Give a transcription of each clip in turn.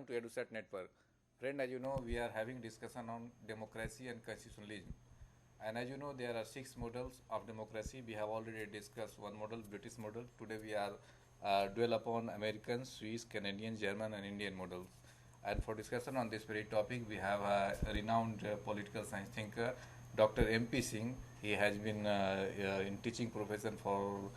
welcome to EduSat Network. Friend, as you know, we are having discussion on democracy and constitutionalism. And as you know, there are 6 models of democracy. We have already discussed one model, British model. Today we are dwell upon American, Swiss, Canadian, German, and Indian models. And for discussion on this very topic, we have a renowned political science thinker, Dr. M.P. Singh. He has been in teaching profession for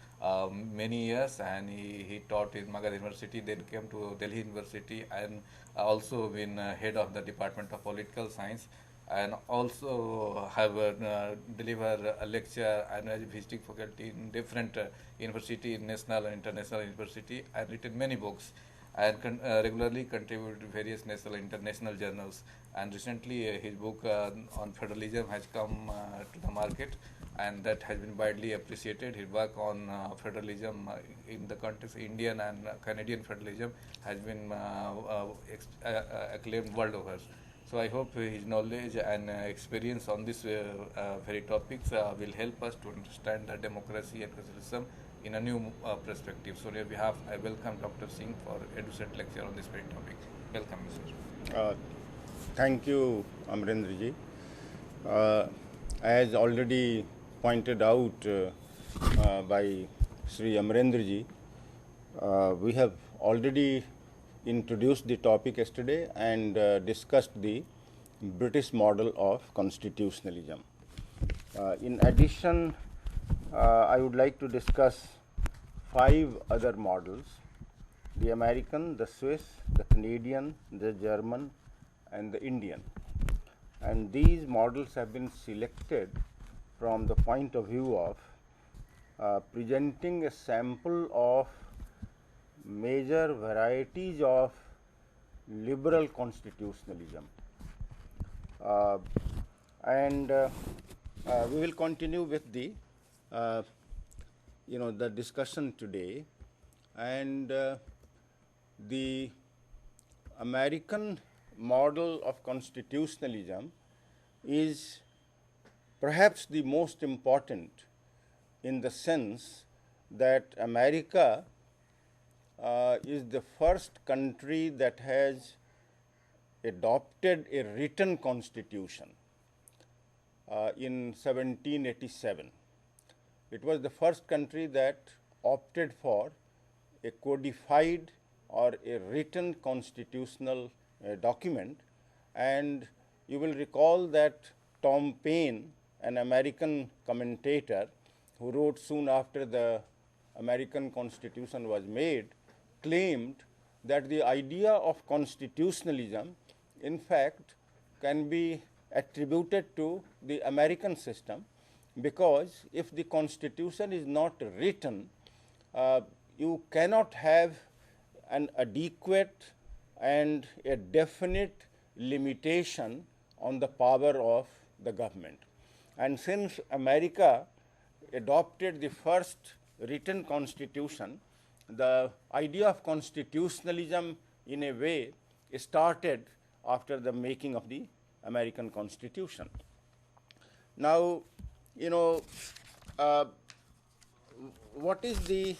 many years, and he taught in Magadha University, then came to Delhi University, and also been head of the Department of Political Science, and also have delivered a lecture and as visiting faculty in different university, national and international university, and written many books and regularly contributed to various national and international journals. And recently, his book on federalism has come to the market, and that has been widely appreciated. His work on federalism in the context of Indian and Canadian federalism has been acclaimed world over. So I hope his knowledge and experience on this very topics will help us to understand the democracy and constitutionalism in a new perspective. So on your behalf, I welcome Dr. Singh for EduSat lecture on this very topic. Welcome, sir. Thank you, Amrendraji. As already pointed out by Sri Amrendraji, we have already introduced the topic yesterday and discussed the British model of constitutionalism. In addition, I would like to discuss 5 other models: the American, the Swiss, the Canadian, the German, and the Indian. And these models have been selected from the point of view of presenting a sample of major varieties of liberal constitutionalism. We will continue with the the discussion today. And the American model of constitutionalism is perhaps the most important, in the sense that America is the first country that has adopted a written constitution in 1787. It was the first country that opted for a codified or a written constitutional document. And you will recall that Tom Paine, an American commentator who wrote soon after the American Constitution was made, claimed that the idea of constitutionalism, in fact, can be attributed to the American system, because if the Constitution is not written, you cannot have an adequate and a definite limitation on the power of the government. And since America adopted the first written constitution, the idea of constitutionalism, in a way, started after the making of the American Constitution. Now, what is the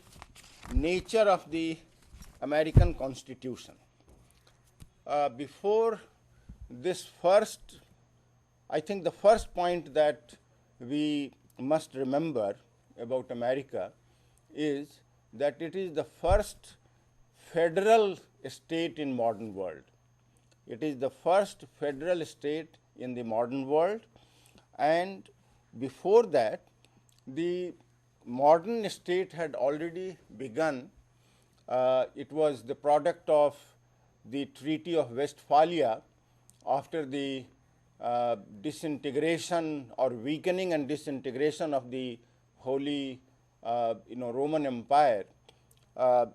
nature of the American Constitution? Before this first, I think the first point that we must remember about America is that it is the first federal state in modern world. It is the first federal state in the modern world, and before that, the modern state had already begun. It was the product of the Treaty of Westphalia after the disintegration or weakening and disintegration of the Holy Roman Empire. After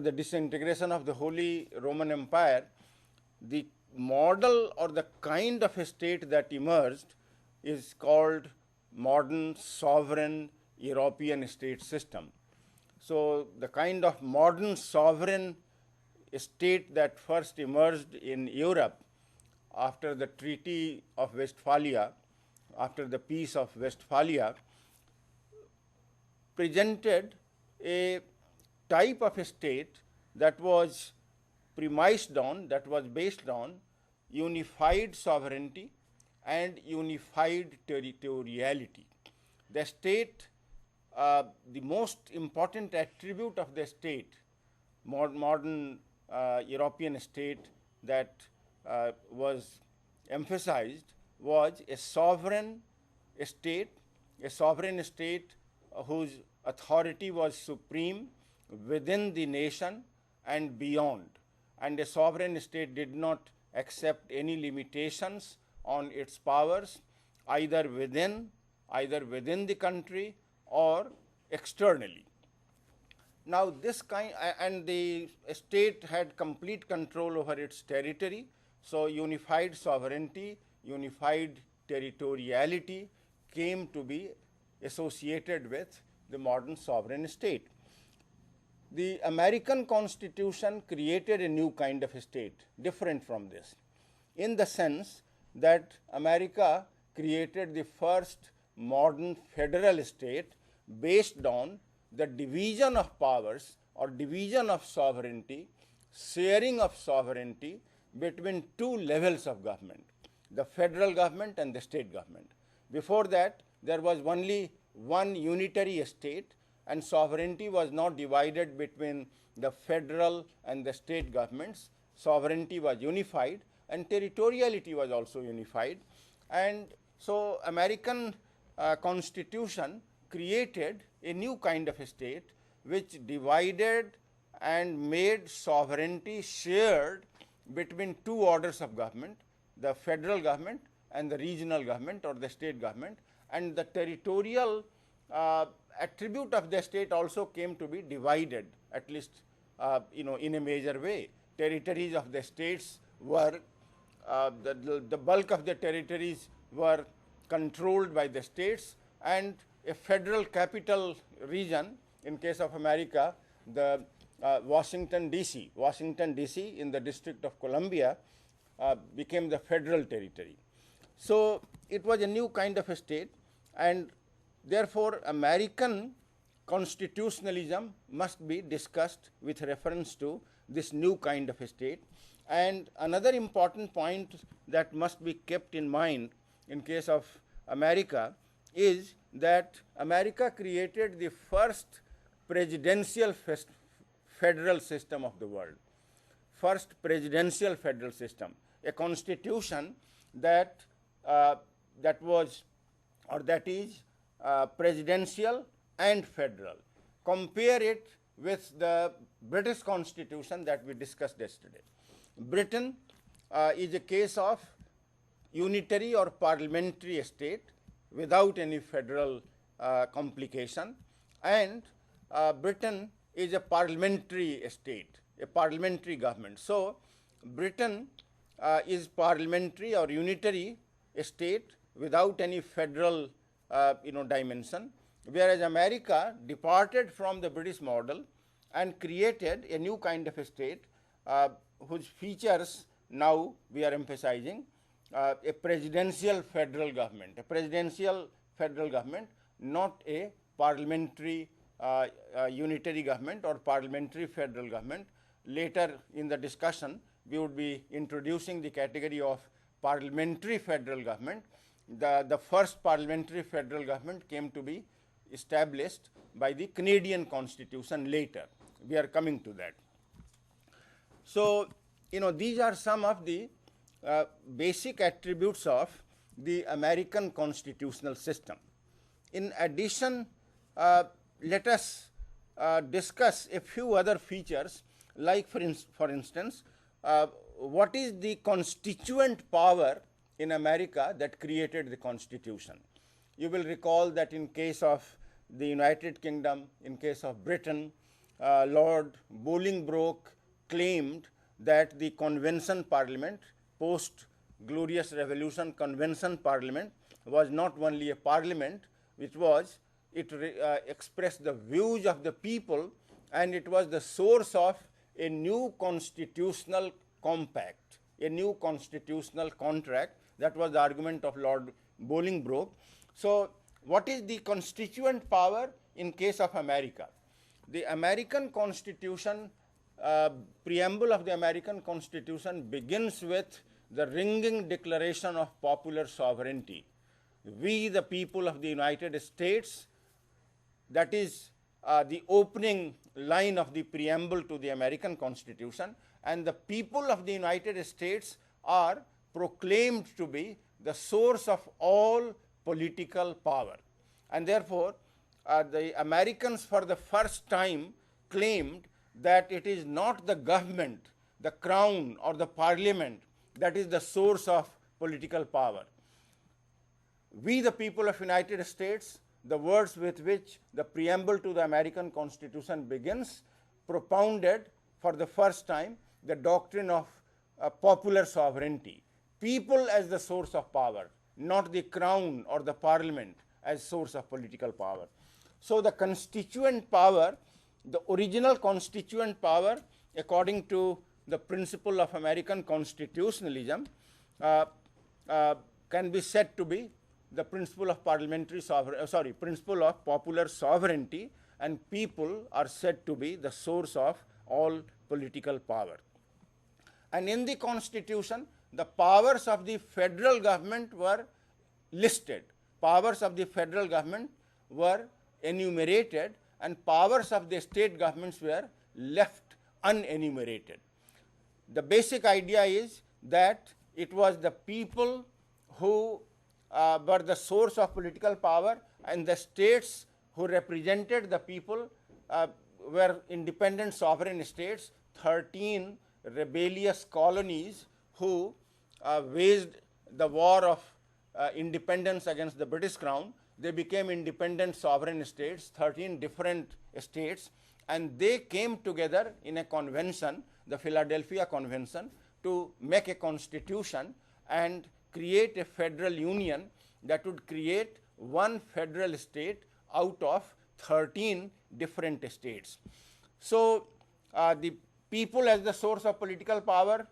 the disintegration of the Holy Roman Empire, the model or the kind of a state that emerged is called modern sovereign European state system. So the kind of modern sovereign state that first emerged in Europe after the Treaty of Westphalia, after the Peace of Westphalia, presented a type of a state that was premised on, that was based on unified sovereignty and unified territoriality. The state, the most important attribute of the state, modern European state that was emphasized was a sovereign state whose authority was supreme within the nation and beyond. And a sovereign state did not accept any limitations on its powers, either within the country or externally. Now, this kind, and the state had complete control over its territory. So, unified sovereignty, unified territoriality came to be associated with the modern sovereign state. The American Constitution created a new kind of a state, different from this, in the sense that America created the first modern federal state based on the division of powers or division of sovereignty, sharing of sovereignty between two levels of government, the federal government and the state government. Before that, there was only one unitary state, and sovereignty was not divided between the federal and the state governments. Sovereignty was unified and territoriality was also unified. And so, American Constitution created a new kind of a state which divided and made sovereignty shared between two orders of government, the federal government and the regional government or the state government, and the territorial attribute of the state also came to be divided, at least in a major way. Territories of the states were, the bulk of the territories were controlled by the states, and a federal capital region, in case of America, the Washington DC in the District of Columbia became the federal territory. So, it was a new kind of a state, and therefore, American constitutionalism must be discussed with reference to this new kind of a state. And another important point that must be kept in mind in case of America is that America created the first presidential federal system of the world, first presidential federal system, a constitution that was or that is presidential and federal. Compare it with the British Constitution that we discussed yesterday. Britain is a case of unitary or parliamentary state without any federal complication, and Britain is a parliamentary state, a parliamentary government. So, Britain is parliamentary or unitary state without any federal dimension, whereas America departed from the British model and created a new kind of a state whose features now we are emphasizing, a presidential federal government, not a parliamentary unitary government or parliamentary federal government. Later in the discussion, we would be introducing the category of parliamentary federal government. The first parliamentary federal government came to be established by the Canadian Constitution later. We are coming to that. So, these are some of the basic attributes of the American constitutional system. In addition, let us discuss a few other features, like for instance, what is the constituent power in America that created the Constitution. You will recall that in case of the United Kingdom, in case of Britain, Lord Bolingbroke claimed that the Convention Parliament, post-Glorious Revolution Convention Parliament, was not only a parliament, it expressed the views of the people, and it was the source of a new constitutional compact, a new constitutional contract. That was the argument of Lord Bolingbroke. So, what is the constituent power in case of America. The American Constitution, preamble of the American Constitution begins with the ringing declaration of popular sovereignty. We, the people of the United States, that is the opening line of the preamble to the American Constitution, and the people of the United States are proclaimed to be the source of all political power. And therefore, the Americans for the first time claimed that it is not the government, the crown or the parliament that is the source of political power. We, the people of United States, the words with which the preamble to the American Constitution begins, propounded for the first time the doctrine of popular sovereignty. People as the source of power, not the crown or the parliament as source of political power. So the constituent power, the original constituent power, according to the principle of American constitutionalism, can be said to be the principle of principle of popular sovereignty, and people are said to be the source of all political power. And in the Constitution, the powers of the federal government were listed. Powers of the federal government were enumerated, and powers of the state governments were left unenumerated. The basic idea is that it was the people who were the source of political power, and the states who represented the people were independent sovereign states, 13 rebellious colonies who waged the war of independence against the British Crown. They became independent sovereign states, 13 different states, and they came together in a convention, the Philadelphia Convention, to make a constitution and create a federal union that would create one federal state out of 13 different states. So the people as the source of political power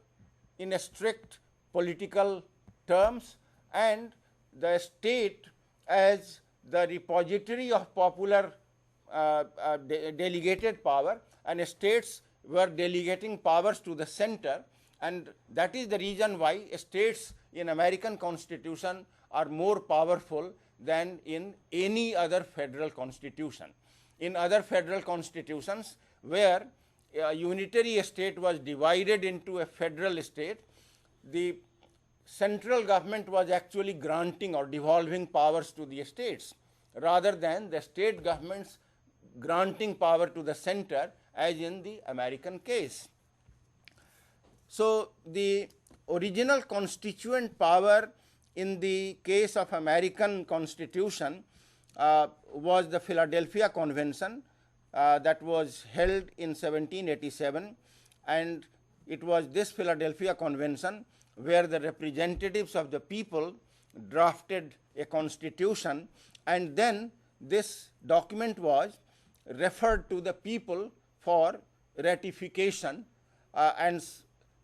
in a strict political terms, and the state as the repository of popular delegated power, and states were delegating powers to the center, and that is the reason why states in American Constitution are more powerful than in any other federal constitution. In other federal constitutions, where a unitary state was divided into a federal state, the central government was actually granting or devolving powers to the states, rather than the state governments granting power to the center, as in the American case. So the original constituent power in the case of American Constitution was the Philadelphia Convention that was held in 1787, and it was this Philadelphia Convention where the representatives of the people drafted a constitution, and then this document was referred to the people for ratification, and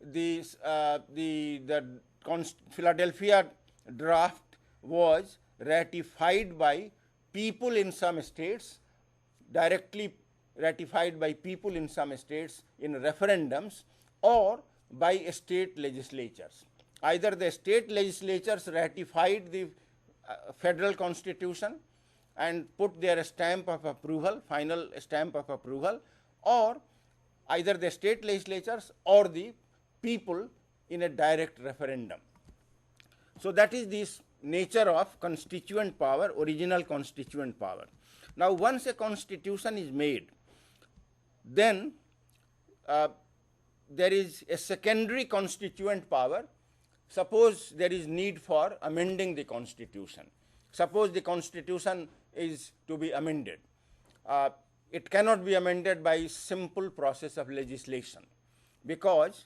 the Philadelphia draft was ratified by people in some states, directly ratified by people in some states in referendums, or by state legislatures. Either the state legislatures ratified the federal constitution and put their stamp of approval, final stamp of approval, or either the state legislatures or the people in a direct referendum. So that is this nature of constituent power, original constituent power. Now once a constitution is made, then there is a secondary constituent power. Suppose there is need for amending the constitution. Suppose the constitution is to be amended. It cannot be amended by simple process of legislation, because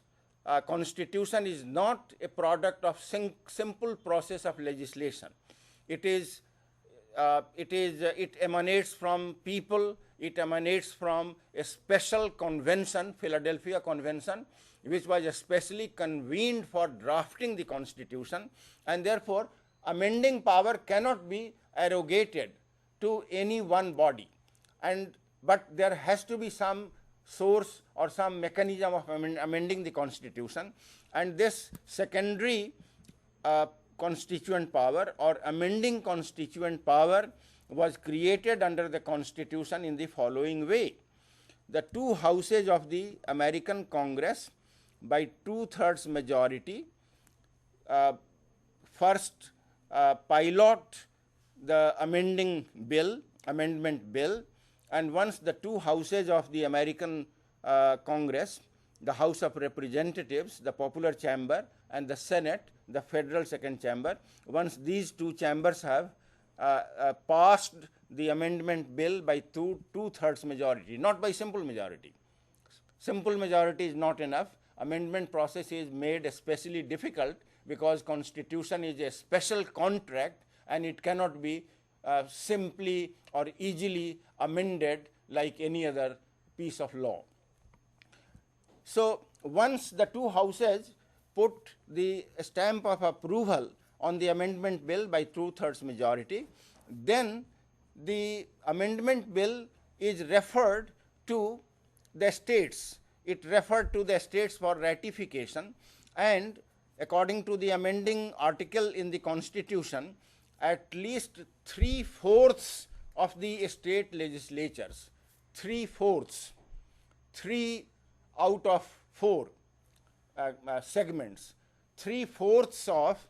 constitution is not a product of simple process of legislation. It emanates from people. It emanates from a special convention, Philadelphia Convention, which was especially convened for drafting the constitution, and therefore amending power cannot be arrogated to any one body. but there has to be some source or some mechanism of amending the constitution, and this secondary constituent power or amending constituent power was created under the constitution in the following way. The two houses of the American Congress by 2/3 majority first pilot the amendment bill, and once the two houses of the American Congress, the House of Representatives, the popular chamber, and the Senate, the federal second chamber, once these two chambers have passed the amendment bill by 2/3 majority, not by simple majority. Simple majority is not enough. Amendment process is made especially difficult because constitution is a special contract and it cannot be simply or easily amended like any other piece of law. So once the two houses put the stamp of approval on the amendment bill by 2/3 majority, then the amendment bill is referred to the states. It referred to the states for ratification, and according to the amending article in the constitution, at least 3/4 of the state legislatures, 3/4, 3 out of 4 segments, 3/4 of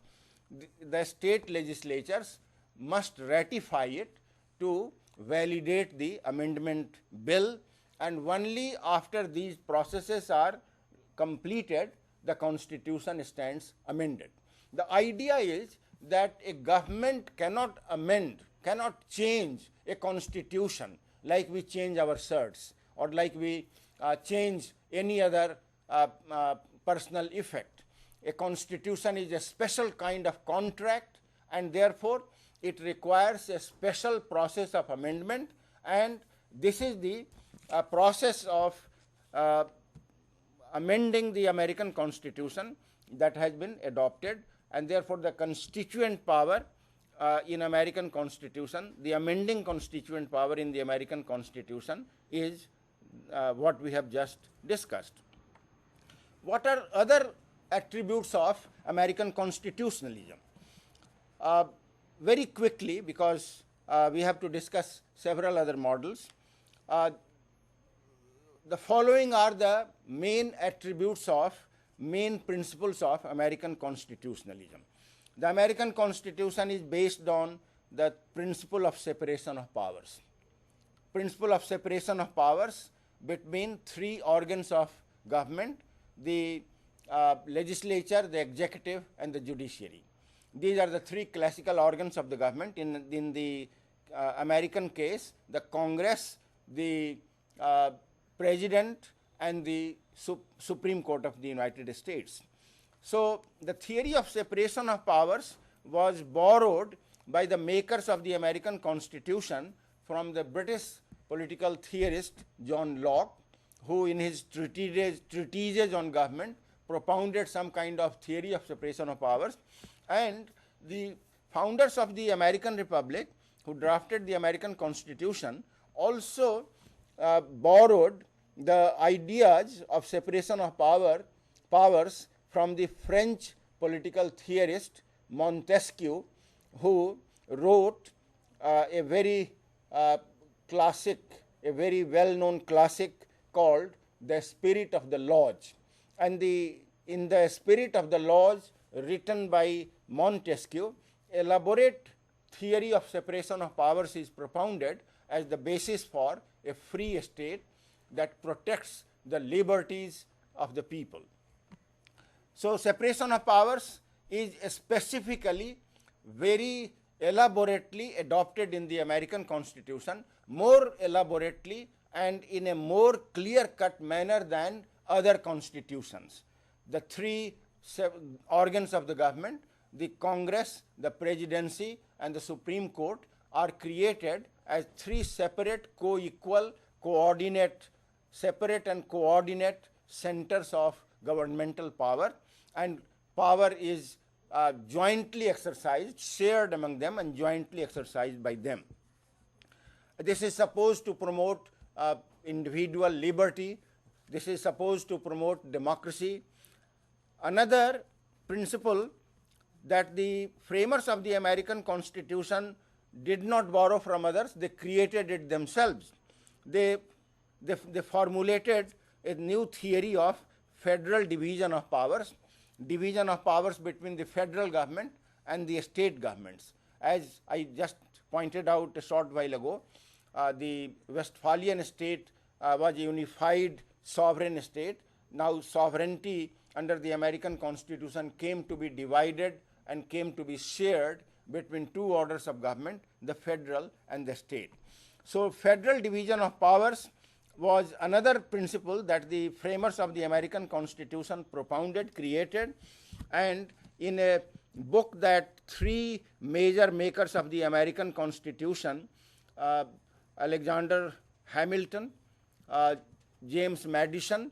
the state legislatures must ratify it to validate the amendment bill, and only after these processes are completed, the constitution stands amended. The idea is that a government cannot amend, cannot change a constitution like we change our shirts or like we change any other personal effect. A constitution is a special kind of contract, and therefore it requires a special process of amendment, and this is the process of amending the American Constitution that has been adopted, and therefore the constituent power in American Constitution, the amending constituent power in the American Constitution is what we have just discussed. What are other attributes of American constitutionalism? Very quickly, because we have to discuss several other models. The following are the main attributes of, main principles of American constitutionalism. The American Constitution is based on the principle of separation of powers. Principle of separation of powers between three organs of government: the legislature, the executive, and the judiciary. These are the three classical organs of the government. In the American case, the Congress, the President, and the Supreme Court of the United States. So the theory of separation of powers was borrowed by the makers of the American Constitution from the British political theorist John Locke, who in his treatises on government propounded some kind of theory of separation of powers, and the founders of the American Republic, who drafted the American Constitution, also borrowed the ideas of separation of powers from the French political theorist Montesquieu, who wrote a very classic, a very well-known classic called The Spirit of the Lodge. And in the Spirit of the Lodge, written by Montesquieu, elaborate theory of separation of powers is propounded as the basis for a free state that protects the liberties of the people. So separation of powers is specifically very elaborately adopted in the American Constitution, more elaborately and in a more clear-cut manner than other constitutions. The three organs of the government, the Congress, the Presidency, and the Supreme Court, are created as three separate, co-equal, coordinate, separate and coordinate centers of governmental power, and power is jointly exercised, shared among them and jointly exercised by them. This is supposed to promote individual liberty. This is supposed to promote democracy. Another principle that the framers of the American Constitution did not borrow from others, they created it themselves. They formulated a new theory of federal division of powers between the federal government and the state governments. As I just pointed out a short while ago, the Westphalian state was a unified sovereign state. Now sovereignty under the American Constitution came to be divided and came to be shared between two orders of government, the federal and the state. So federal division of powers was another principle that the framers of the American Constitution propounded, created, and in a book that three major makers of the American Constitution, Alexander Hamilton, James Madison,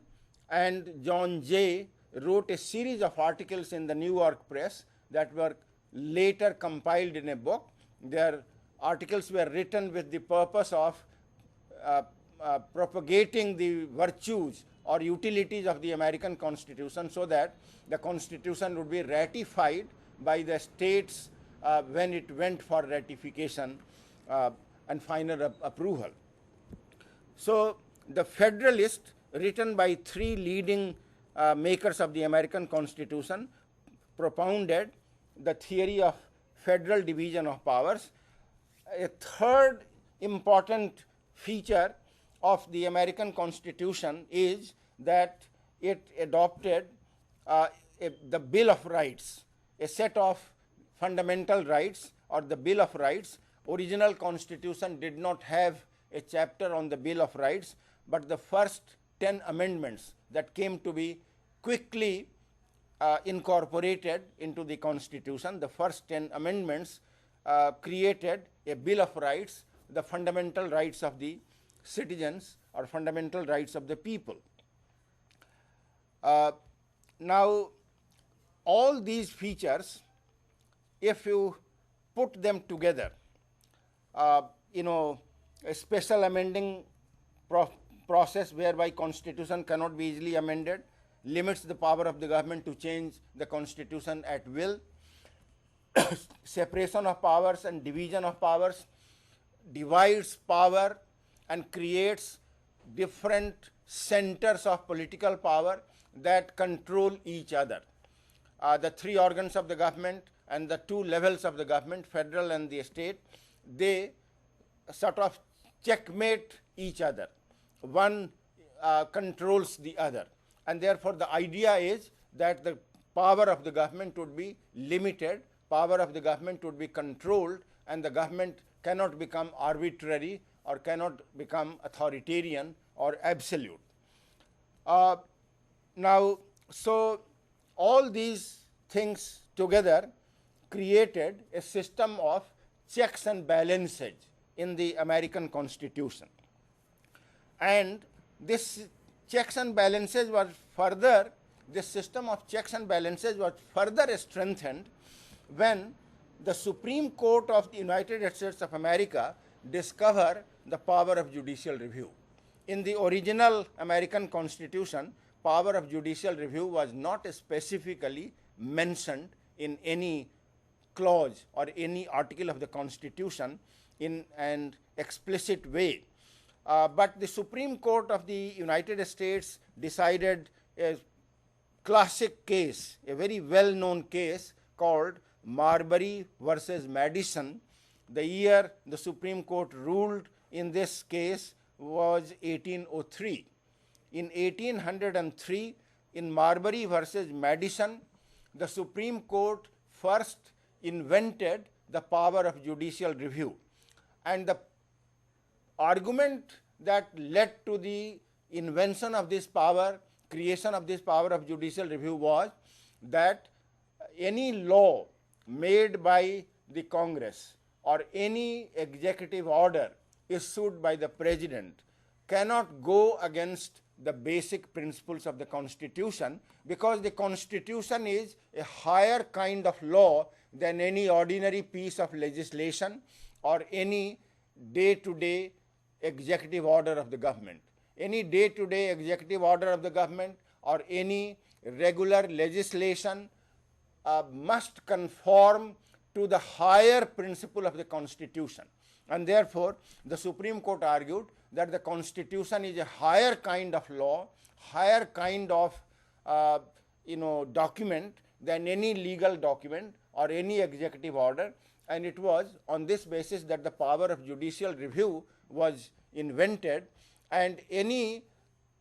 and John Jay, wrote a series of articles in the New York Press that were later compiled in a book. Their articles were written with the purpose of propagating the virtues or utilities of the American Constitution, so that the Constitution would be ratified by the states when it went for ratification and final approval. So the Federalist, written by three leading makers of the American Constitution, propounded the theory of federal division of powers. A third important feature of the American Constitution is that it adopted the Bill of Rights, a set of fundamental rights, or the Bill of Rights. Original Constitution did not have a chapter on the Bill of Rights, but the first 10 amendments that came to be quickly incorporated into the Constitution, the first 10 amendments created a Bill of Rights, the fundamental rights of the citizens or fundamental rights of the people. Now, all these features, if you put them together, a special amending process whereby Constitution cannot be easily amended, limits the power of the government to change the Constitution at will, separation of powers and division of powers, divides power and creates different centers of political power that control each other. The three organs of the government and the two levels of the government, federal and the state, they sort of checkmate each other. One controls the other, and therefore the idea is that the power of the government would be limited, power of the government would be controlled, and the government cannot become arbitrary or cannot become authoritarian or absolute. Now, so all these things together created a system of checks and balances in the American Constitution. And this checks and balances was further, this system of checks and balances was further strengthened when the Supreme Court of the United States of America discovered the power of judicial review. In the original American Constitution, power of judicial review was not specifically mentioned in any clause or any article of the Constitution in an explicit way. But the Supreme Court of the United States decided a classic case, a very well-known case called Marbury versus Madison. The year the Supreme Court ruled in this case was 1803. In 1803, in Marbury versus Madison, the Supreme Court first invented the power of judicial review. And the argument that led to the invention of this power, creation of this power of judicial review, was that any law made by the Congress or any executive order issued by the President cannot go against the basic principles of the Constitution, because the Constitution is a higher kind of law than any ordinary piece of legislation or any day-to-day executive order of the government. Any day-to-day executive order of the government or any regular legislation must conform to the higher principle of the Constitution. And therefore, the Supreme Court argued that the Constitution is a higher kind of law, higher kind of document than any legal document or any executive order, and it was on this basis that the power of judicial review was invented, and any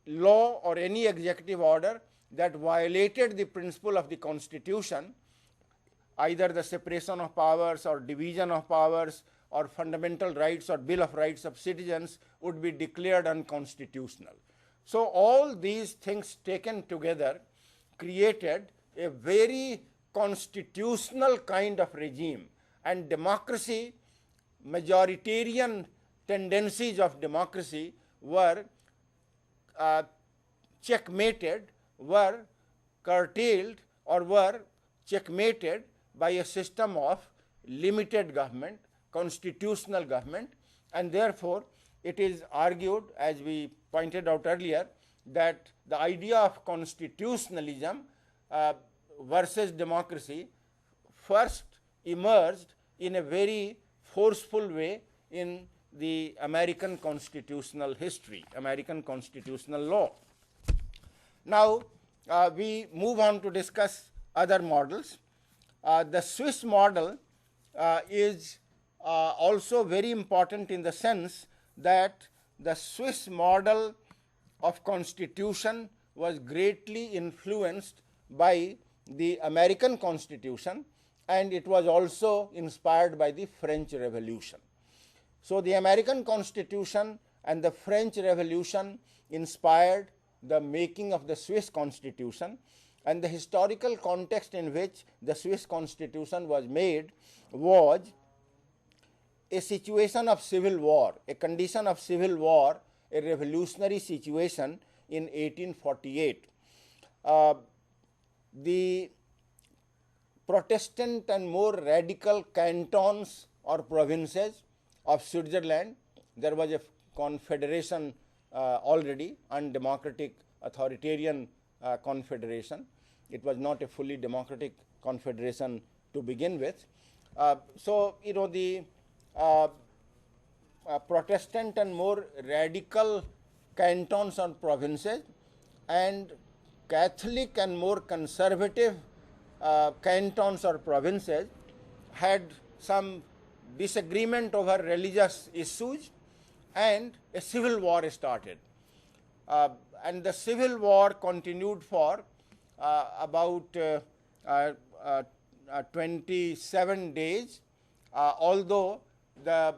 law or any executive order that violated the principle of the Constitution, either the separation of powers or division of powers or fundamental rights or Bill of Rights of citizens, would be declared unconstitutional. So all these things taken together created a very constitutional kind of regime, and democracy, majoritarian tendencies of democracy were checkmated, were curtailed, or were checkmated by a system of limited government, constitutional government, and therefore it is argued, as we pointed out earlier, that the idea of constitutionalism versus democracy first emerged in a very forceful way in the American constitutional history, American constitutional law. Now, we move on to discuss other models. The Swiss model is also very important in the sense that the Swiss model of constitution was greatly influenced by the American Constitution, and it was also inspired by the French Revolution. So the American Constitution and the French Revolution inspired the making of the Swiss Constitution, and the historical context in which the Swiss Constitution was made was a situation of civil war, a condition of civil war, a revolutionary situation in 1848. The Protestant and more radical cantons or provinces of Switzerland, there was a confederation already, undemocratic authoritarian confederation. It was not a fully democratic confederation to begin with. So, the Protestant and more radical cantons or provinces and Catholic and more conservative cantons or provinces had some disagreement over religious issues, and a civil war started. And the civil war continued for about 27 days, although the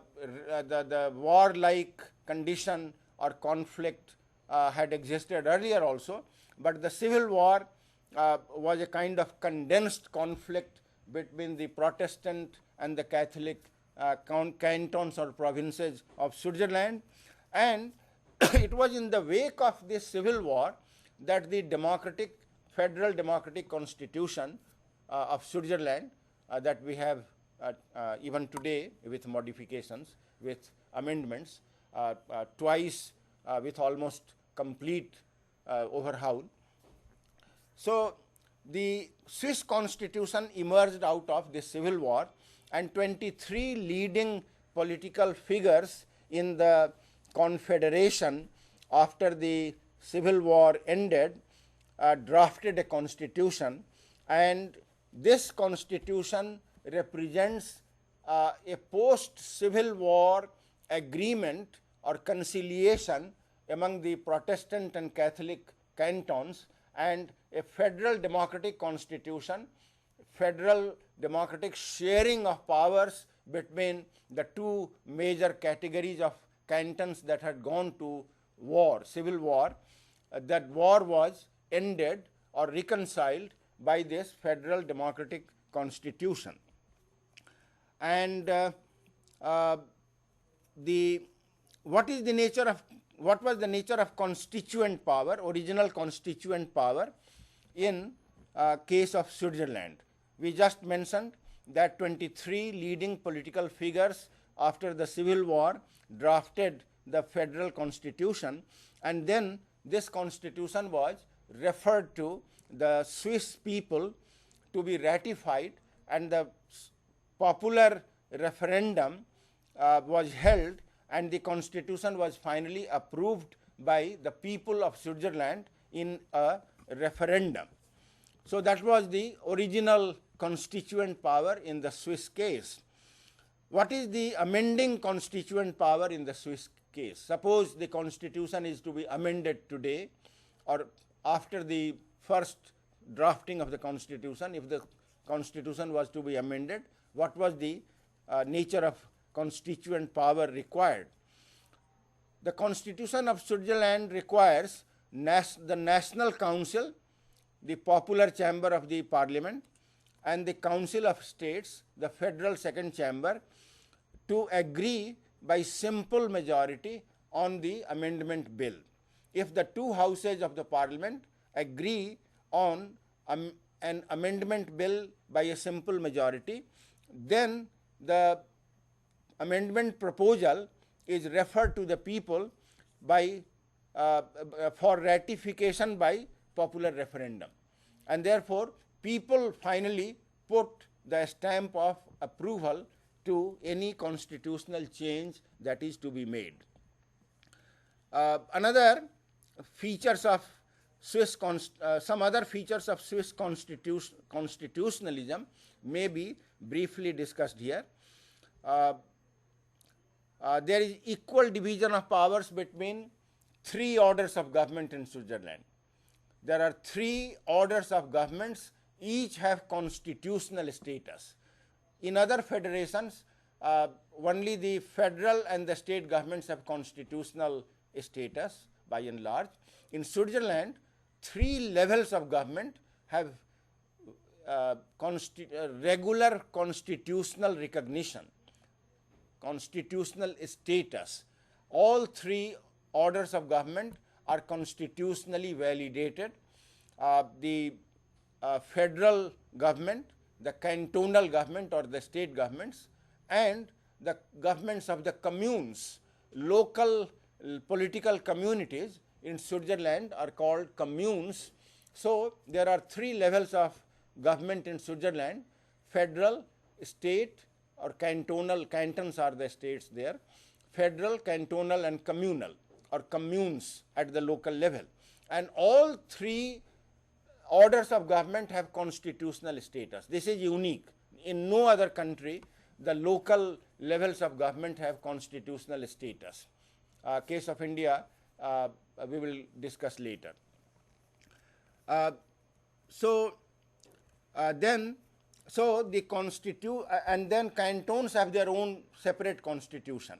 warlike condition or conflict had existed earlier also, but the civil war was a kind of condensed conflict between the Protestant and the Catholic cantons or provinces of Switzerland, and it was in the wake of this civil war that the federal democratic constitution of Switzerland that we have even today with modifications, with amendments, twice with almost complete overhaul. So the Swiss constitution emerged out of this civil war, and 23 leading political figures in the confederation after the civil war ended drafted a constitution, and this constitution represents a post-civil war agreement or conciliation among the Protestant and Catholic cantons, and a federal democratic constitution, federal democratic sharing of powers between the two major categories of cantons that had gone to war, civil war. That war was ended or reconciled by this federal democratic constitution. And what was the nature of constituent power, original constituent power in case of Switzerland? We just mentioned that 23 leading political figures after the Civil War, drafted the federal constitution, and then this constitution was referred to the Swiss people to be ratified, and the popular referendum was held, and the constitution was finally approved by the people of Switzerland in a referendum. So that was the original constituent power in the Swiss case. What is the amending constituent power in the Swiss case? Suppose the constitution is to be amended today or after the first drafting of the constitution. If the constitution was to be amended, what was the nature of constituent power required? The Constitution of Switzerland requires the National Council, the popular chamber of the parliament, and the Council of States, the federal second chamber, to agree by simple majority on the amendment bill. If the two houses of the parliament agree on an amendment bill by a simple majority, then the amendment proposal is referred to the people by for ratification by popular referendum, and therefore people finally put the stamp of approval to any constitutional change that is to be made. Another features of Swiss some other features of Swiss constitutionalism may be briefly discussed here. There is equal division of powers between three orders of government in Switzerland. There are three orders of governments, each have constitutional status. In other federations, only the federal and the state governments have constitutional status by and large. In Switzerland, three levels of government have regular constitutional recognition, constitutional status. All three orders of government are constitutionally validated. The federal government, the cantonal government or the state governments, and the governments of the communes, local political communities in Switzerland are called communes. So there are three levels of government in Switzerland: federal, state or cantonal, cantons are the states there, federal, cantonal and communal or communes at the local level. And all three orders of government have constitutional status. This is unique. In no other country the local levels of government have constitutional status. Case of India we will discuss later. So the and then cantons have their own separate constitution.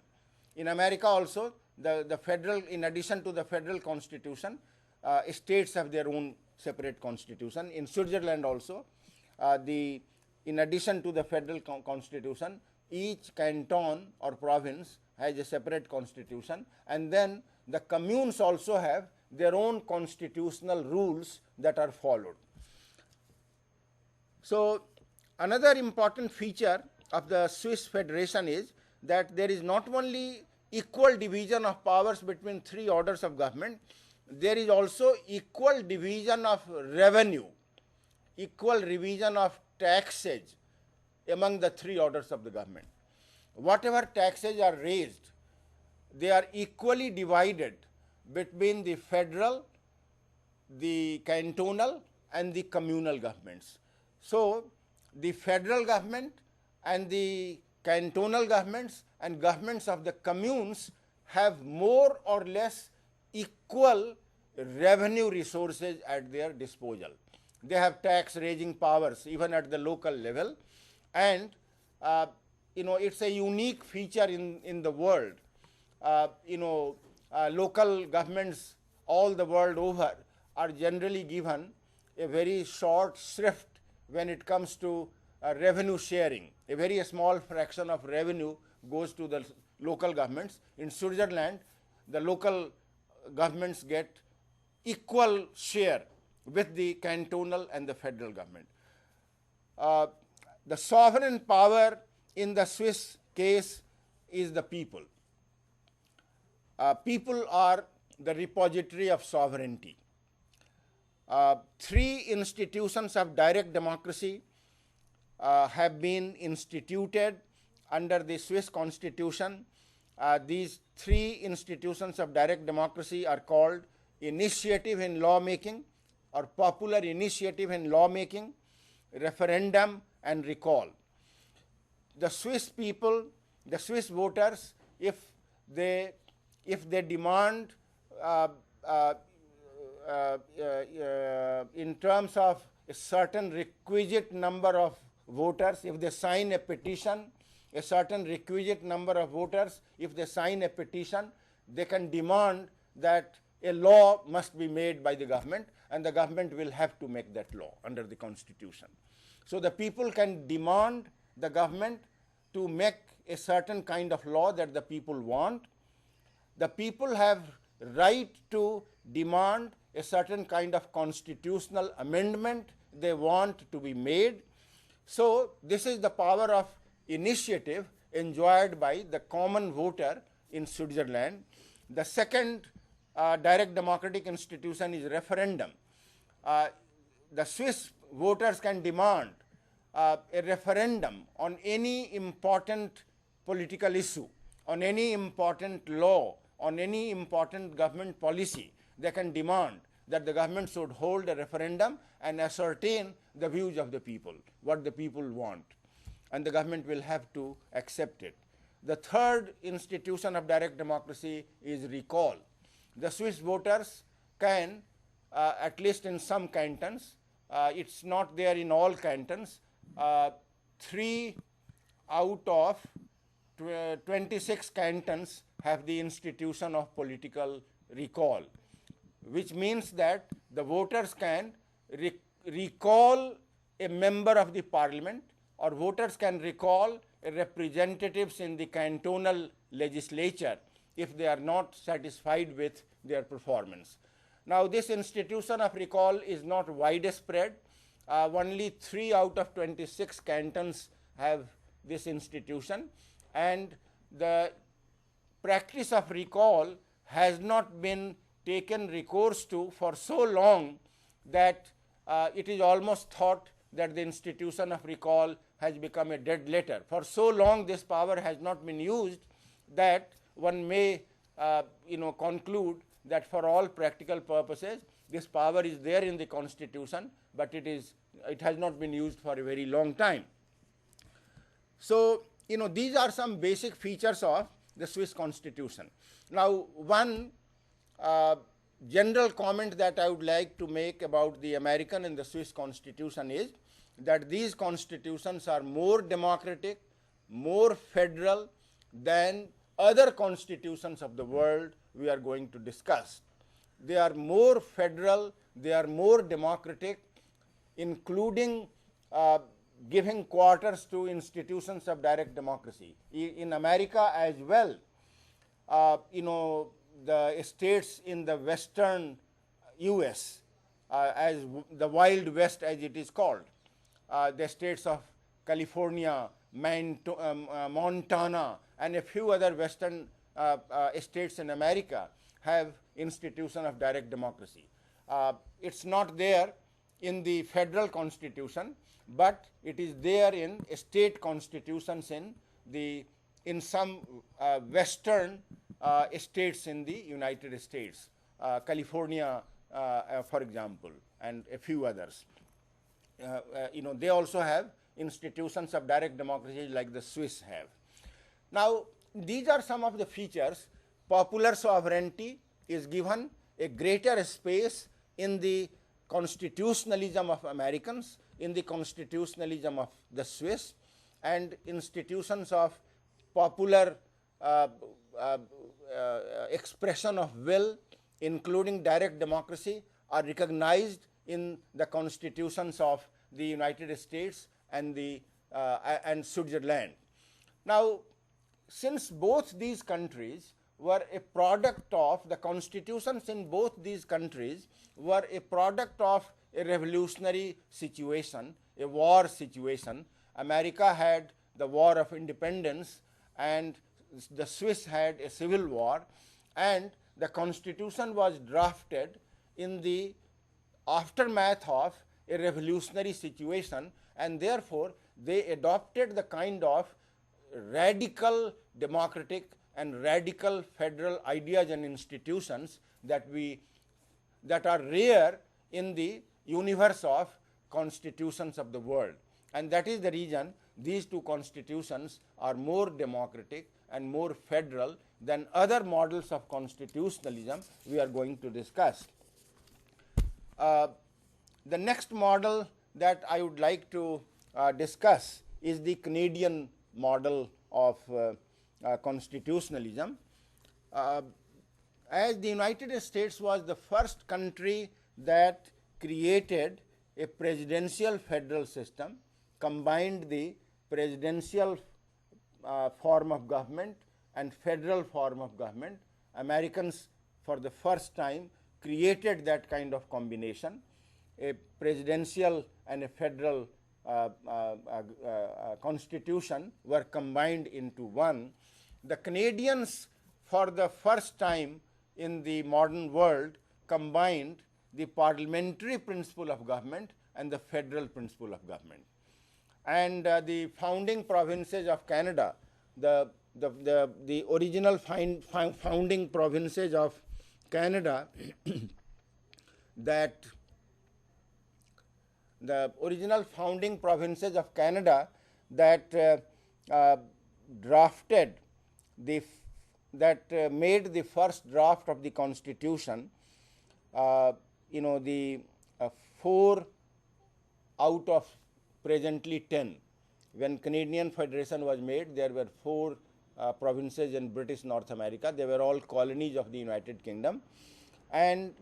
In America also, the federal, in addition to the federal constitution, states have their own separate constitution. In Switzerland also, in addition to the federal constitution, each canton or province has a separate constitution, and then the communes also have their own constitutional rules that are followed. So another important feature of the Swiss Federation is that there is not only equal division of powers between three orders of government, there is also equal division of revenue, equal division of taxes among the three orders of the government. Whatever taxes are raised, they are equally divided between the federal, the cantonal and the communal governments. So the federal government and the cantonal governments and governments of the communes have more or less equal revenue resources at their disposal. They have tax raising powers even at the local level, and it's a unique feature in the world. Local governments all the world over are generally given a very short shrift when it comes to revenue sharing. A very small fraction of revenue goes to the local governments. In Switzerland, the local governments get equal share with the cantonal and the federal government. The sovereign power in the Swiss case is the people. People are the repository of sovereignty. Three institutions of direct democracy have been instituted under the Swiss constitution. These three institutions of direct democracy are called initiative in lawmaking or popular initiative in lawmaking, referendum, and recall. The Swiss people, the Swiss voters, if they demand in terms of a certain requisite number of voters, if they sign a petition, a certain requisite number of voters, if they sign a petition, they can demand that a law must be made by the government, and the government will have to make that law under the constitution. So the people can demand the government to make a certain kind of law that the people want. The people have right to demand a certain kind of constitutional amendment they want to be made. So this is the power of initiative enjoyed by the common voter in Switzerland. The second direct democratic institution is referendum. The Swiss voters can demand a referendum on any important political issue, on any important law, on any important government policy. They can demand that the government should hold a referendum and ascertain the views of the people, what the people want, and the government will have to accept it. The third institution of direct democracy is recall. The Swiss voters can, at least in some cantons, it's not there in all cantons, 3 out of 26 cantons have the institution of political recall, which means that the voters can recall a member of the parliament, or voters can recall representatives in the cantonal legislature if they are not satisfied with their performance. Now, this institution of recall is not widespread. Only 3 out of 26 cantons have this institution, and the practice of recall has not been taken recourse to for so long that it is almost thought that the institution of recall has become a dead letter. For so long this power has not been used that one may conclude that for all practical purposes this power is there in the constitution, but it has not been used for a very long time. So these are some basic features of the Swiss constitution. Now, one general comment that I would like to make about the American and the Swiss constitution is that these constitutions are more democratic, more federal than other constitutions of the world we are going to discuss. They are more federal, they are more democratic, including giving quarters to institutions of direct democracy. In America as well, the states in the western US, as the Wild West as it is called, the states of California, Montana, and a few other western states in America have institution of direct democracy. It's not there in the federal constitution, but it is there in state constitutions in some western states in the United States, California, for example, and a few others. They also have institutions of direct democracy like the Swiss have. Now, these are some of the features. Popular sovereignty is given a greater space in the constitutionalism of Americans, in the constitutionalism of the Swiss, and institutions of popular expression of will, including direct democracy, are recognized in the constitutions of the United States and Switzerland. Now, since both these countries were a product of, the constitutions in both these countries were a product of a revolutionary situation, a war situation. America had the War of Independence, and the Swiss had a civil war, and the constitution was drafted in the aftermath of a revolutionary situation, and therefore they adopted the kind of radical democratic and radical federal ideas and institutions that are rare in the universe of constitutions of the world. And that is the reason these two constitutions are more democratic and more federal than other models of constitutionalism we are going to discuss. The next model that I would like to discuss is the Canadian model of constitutionalism. As the United States was the first country that created a presidential federal system, combined the presidential form of government and federal form of government. Americans for the first time created that kind of combination. A presidential and a federal constitution were combined into one. The Canadians for the first time in the modern world combined the parliamentary principle of government and the federal principle of government. And the founding provinces of Canada, the original founding provinces of Canada that the original founding provinces of Canada that drafted the made the first draft of the Constitution, the 4 out of presently 10. When Canadian Federation was made, there were 4 provinces in British North America. They were all colonies of the United Kingdom, and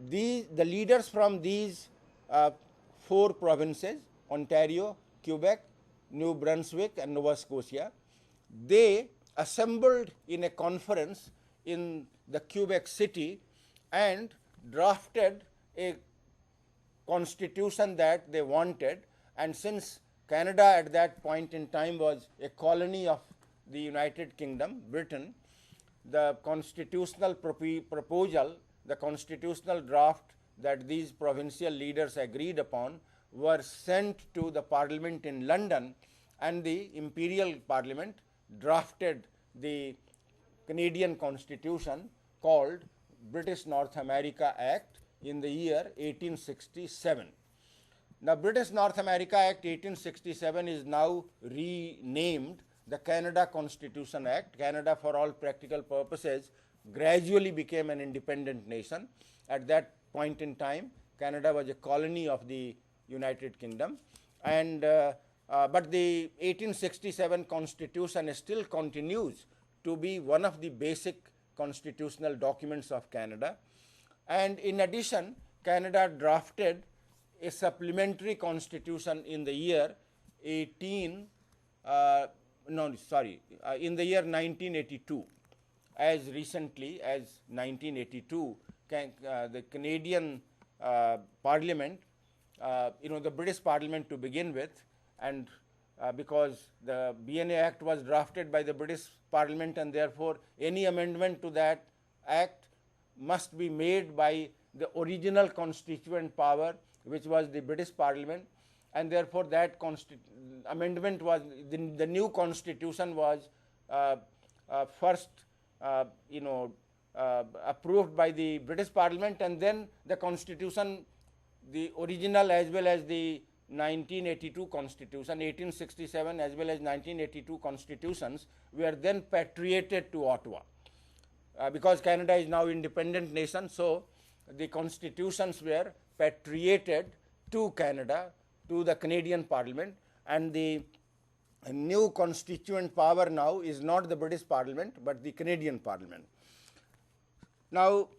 the leaders from these 4 provinces, Ontario, Quebec, New Brunswick and Nova Scotia, they assembled in a conference in the Quebec city and drafted a constitution that they wanted. And since Canada at that point in time was a colony of the United Kingdom, Britain, the constitutional proposal, the constitutional draft that these provincial leaders agreed upon were sent to the Parliament in London, and the Imperial Parliament drafted the Canadian Constitution called British North America Act in the year 1867. Now, British North America Act 1867 is now renamed the Canada Constitution Act. Canada, for all practical purposes, gradually became an independent nation. At that point in time, Canada was a colony of the United Kingdom, and but the 1867 Constitution still continues to be one of the basic constitutional documents of Canada. And in addition, Canada drafted a supplementary constitution in the year in the year 1982. As recently as 1982, the Canadian Parliament, the British Parliament to begin with, and because the BNA Act was drafted by the British Parliament, and therefore any amendment to that act must be made by the original constituent power, which was the British Parliament, and therefore that amendment was, the new constitution was first approved by the British Parliament, and then the constitution, the original as well as the 1982 constitution, 1867 as well as 1982 constitutions were then patriated to Ottawa. Because Canada is now independent nation, so the constitutions were patriated to Canada, to the Canadian Parliament, and the new constituent power now is not the British Parliament but the Canadian Parliament. Now,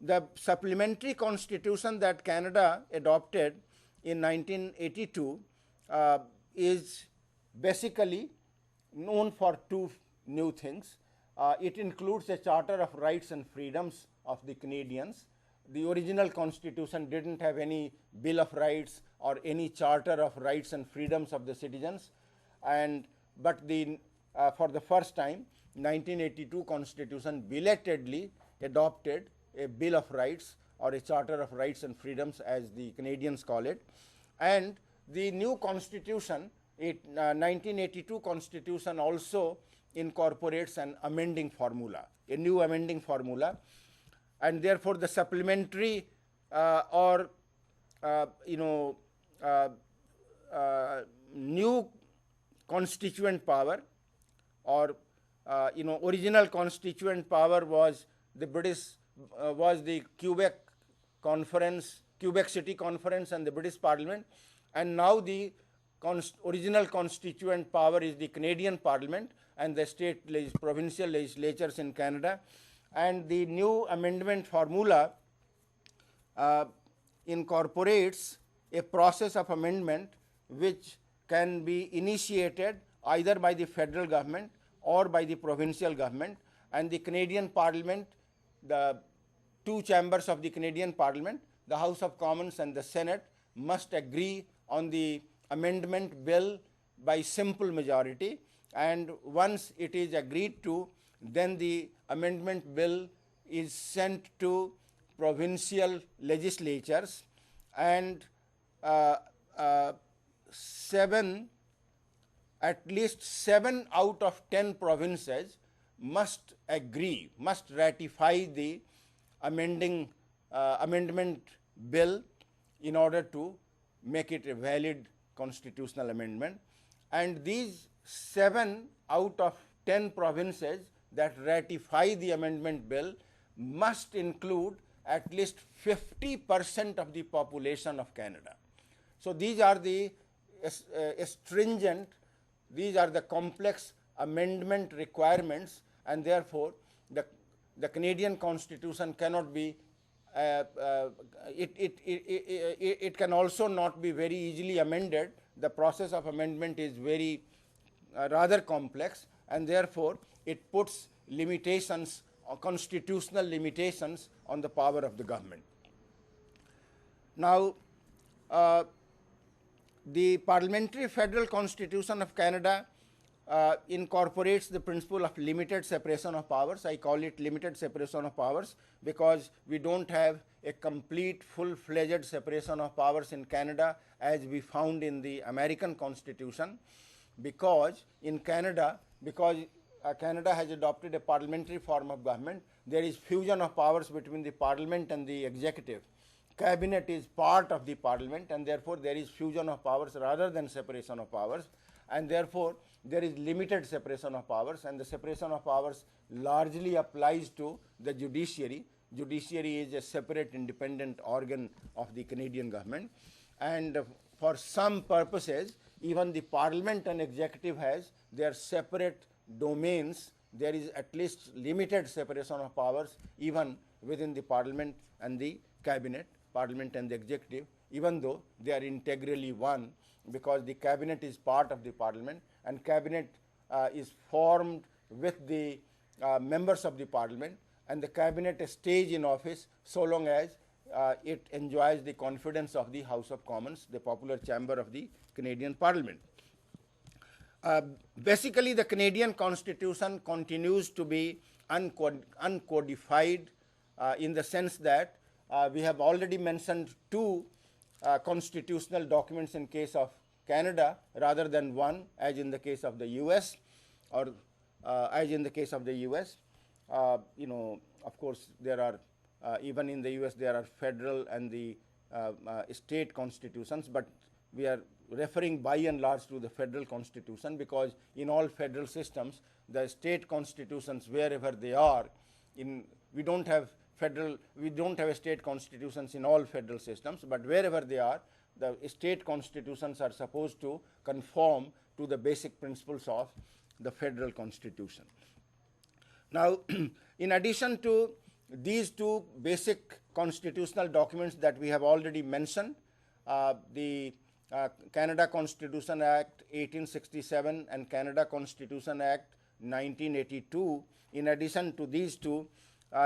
the supplementary constitution that Canada adopted in 1982 is basically known for 2 new things. It includes a Charter of Rights and Freedoms of the Canadians. The original constitution didn't have any Bill of Rights or any Charter of Rights and Freedoms of the citizens, but for the first time, 1982 Constitution belatedly adopted a Bill of Rights or a Charter of Rights and Freedoms, as the Canadians call it. And the new Constitution, 1982 Constitution, also incorporates an amending formula, a new amending formula, and therefore the supplementary or new constituent power, or original constituent power was the Quebec Conference, Quebec City Conference and the British Parliament, and now the original constituent power is the Canadian Parliament and the provincial legislatures in Canada. And the new amendment formula incorporates a process of amendment which can be initiated either by the federal government or by the provincial government, and the Canadian Parliament, the two chambers of the Canadian Parliament, the House of Commons and the Senate, must agree on the amendment bill by simple majority, and once it is agreed to, then the amendment bill is sent to provincial legislatures, and at least 7 out of 10 provinces must agree, must ratify the amendment bill in order to make it a valid constitutional amendment. And these 7 out of 10 provinces that ratify the amendment bill must include at least 50% of the population of Canada. So these are the stringent, these are the complex amendment requirements, and therefore the Canadian Constitution cannot be it can also not be very easily amended. The process of amendment is very rather complex, and therefore it puts limitations, constitutional limitations on the power of the government. Now, the Parliamentary Federal Constitution of Canada incorporates the principle of limited separation of powers. I call it limited separation of powers because we don't have a complete full-fledged separation of powers in Canada as we found in the American Constitution, because in Canada, Canada has adopted a parliamentary form of government, there is fusion of powers between the parliament and the executive. Cabinet is part of the parliament, and therefore there is fusion of powers rather than separation of powers, and therefore there is limited separation of powers, and the separation of powers largely applies to the judiciary. Judiciary is a separate independent organ of the Canadian government, and for some purposes even the parliament and executive has their separate domains. There is at least limited separation of powers even within the parliament and the cabinet, parliament and the executive, even though they are integrally one, because the cabinet is part of the parliament, and cabinet is formed with the members of the parliament, and the cabinet stays in office so long as it enjoys the confidence of the House of Commons, the popular chamber of the Canadian Parliament. Basically, the Canadian Constitution continues to be uncodified in the sense that we have already mentioned 2 constitutional documents in case of Canada rather than 1, as in the case of the US, or as in the case of the US. Of course, there are even in the US there are federal and the state constitutions, but we are referring by and large to the federal constitution, because in all federal systems the state constitutions, wherever they are, we don't have state constitutions in all federal systems, but wherever they are, the state constitutions are supposed to conform to the basic principles of the federal constitution. Now, in addition to these 2 basic constitutional documents that we have already mentioned, the Canada Constitution Act 1867 and Canada Constitution Act 1982, in addition to these 2,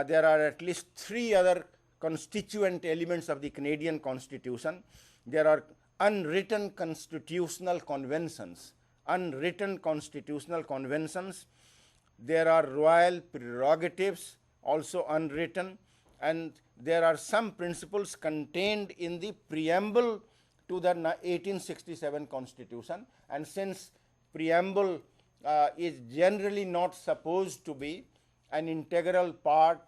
there are at least 3 other constituent elements of the Canadian Constitution. There are unwritten constitutional conventions. Unwritten constitutional conventions there are royal prerogatives also unwritten, and there are some principles contained in the preamble to the 1867 Constitution. And since preamble is generally not supposed to be an integral part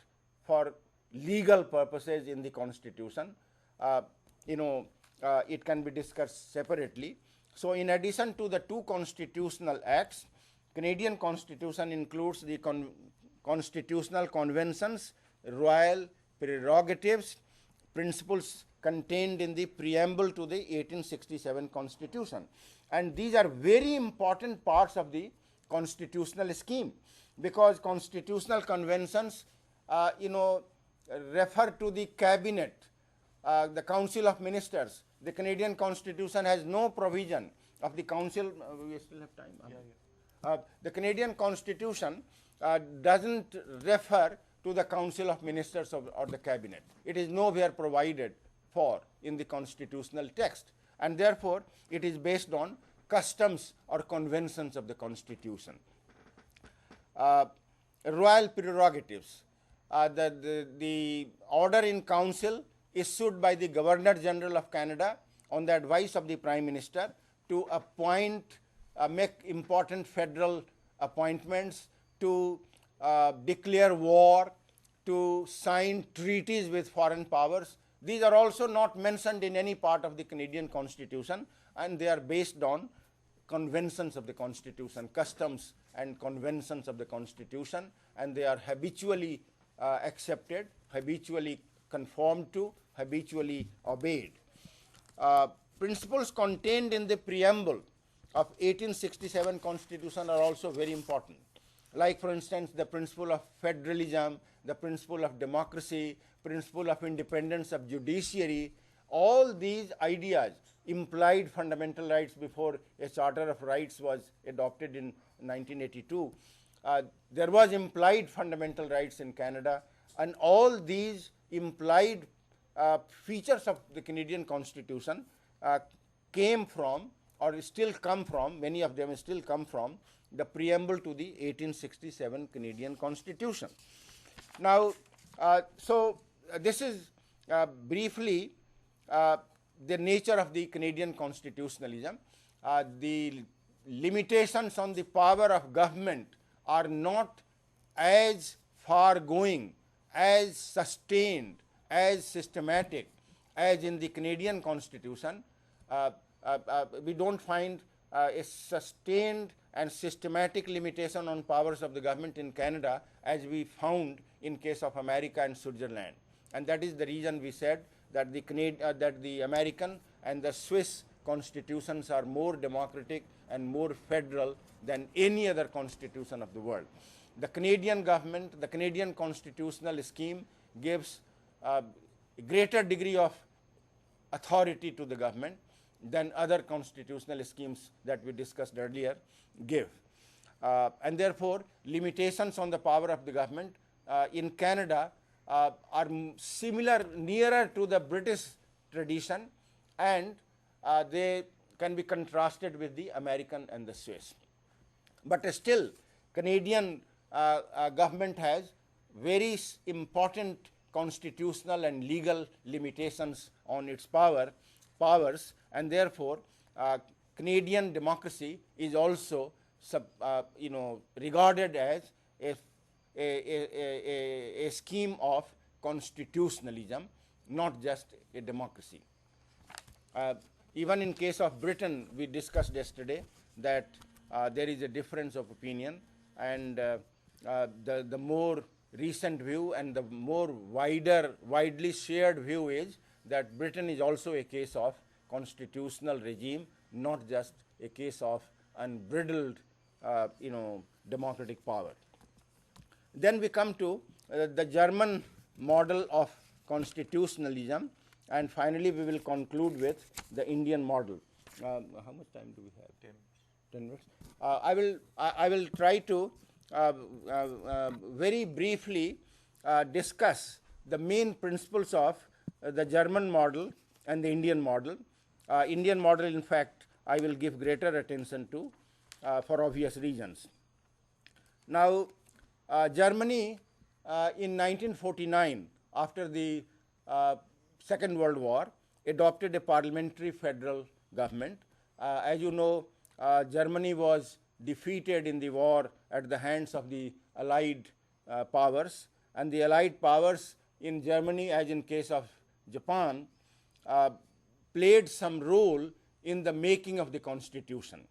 for legal purposes in the Constitution, it can be discussed separately. So, in addition to the two constitutional acts, Canadian Constitution includes the constitutional conventions, royal prerogatives, principles contained in the preamble to the 1867 Constitution. And these are very important parts of the constitutional scheme, because constitutional conventions, refer to the cabinet, the Council of Ministers. The Canadian Constitution has no provision of the Council. We still have time. The Canadian Constitution doesn't refer to the Council of Ministers or the cabinet. It is nowhere provided for in the constitutional text, and therefore it is based on customs or conventions of the Constitution. Royal prerogatives. The order in council issued by the Governor General of Canada on the advice of the Prime Minister to appoint, make important federal appointments, to declare war, to sign treaties with foreign powers. These are also not mentioned in any part of the Canadian Constitution, and they are based on conventions of the Constitution, customs and conventions of the Constitution, and they are habitually accepted, habitually conformed to, habitually obeyed. Principles contained in the preamble of 1867 Constitution are also very important. Like, for instance, the principle of federalism, the principle of democracy, principle of independence of judiciary. All these ideas implied fundamental rights before a Charter of Rights was adopted in 1982. There was implied fundamental rights in Canada, and all these implied features of the Canadian Constitution came from, or still come from, many of them still come from, the preamble to the 1867 Canadian Constitution. Now, this is briefly the nature of the Canadian constitutionalism. The limitations on the power of government are not as far going, as sustained, as systematic as in the Canadian Constitution. We don't find a sustained and systematic limitation on powers of the government in Canada as we found in case of America and Switzerland. And that is the reason we said that the American and the Swiss constitutions are more democratic and more federal than any other constitution of the world. The Canadian government, the Canadian constitutional scheme gives a greater degree of authority to the government than other constitutional schemes that we discussed earlier give. And therefore, limitations on the power of the government in Canada are similar, nearer to the British tradition, and they can be contrasted with the American and the Swiss. But still, Canadian government has very important constitutional and legal limitations on its powers, and therefore Canadian democracy is also regarded as a scheme of constitutionalism, not just a democracy. Even in case of Britain, we discussed yesterday that there is a difference of opinion, and the more recent view and the more widely shared view is that Britain is also a case of constitutional regime, not just a case of unbridled democratic power. Then we come to the German model of constitutionalism, and finally we will conclude with the Indian model. How much time do we have? 10 minutes. I will try to very briefly discuss the main principles of the German model and the Indian model. Indian model, in fact, I will give greater attention to for obvious reasons. Now, Germany in 1949, after the Second World War, adopted a parliamentary federal government. As you know, Germany was defeated in the war at the hands of the Allied powers, and the Allied powers in Germany, as in case of Japan, played some role in the making of the constitution.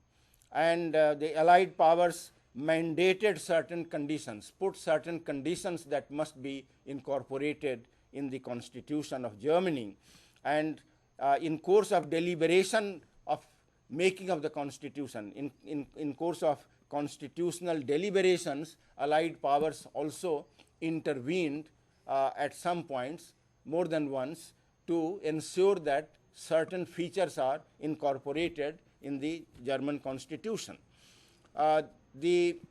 And the Allied powers mandated certain conditions, put certain conditions that must be incorporated in the constitution of Germany. And in course of deliberation of making of the constitution, in course of constitutional deliberations, Allied powers also intervened at some points, more than once, to ensure that certain features are incorporated in the German constitution. It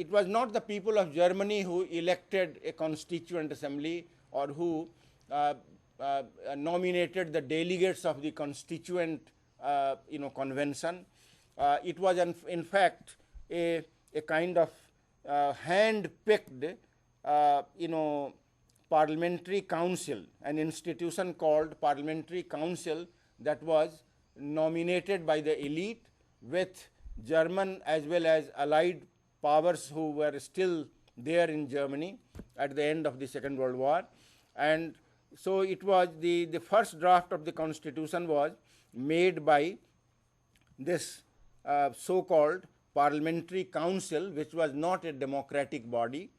was not the people of Germany who elected a constituent assembly or who nominated the delegates of the constituent convention. It was in fact a kind of hand-picked parliamentary council, an institution called parliamentary council that was nominated by the elite, with German as well as Allied powers who were still there in Germany at the end of the Second World War. And so it was the first draft of the constitution was made by this so-called parliamentary council, which was not a democratic body.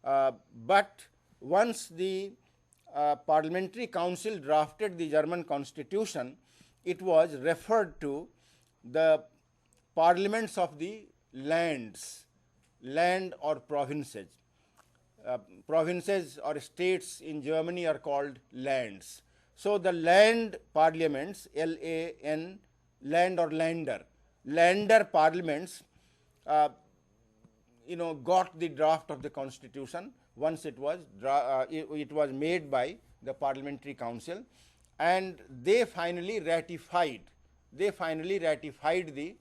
But once the parliamentary council drafted the German constitution, it was referred to the parliaments of the land or provinces. Provinces or states in Germany are called lands. So the land parliaments, L-A-N, land or lander parliaments, got the draft of the constitution once it was made by the parliamentary council, and they finally ratified the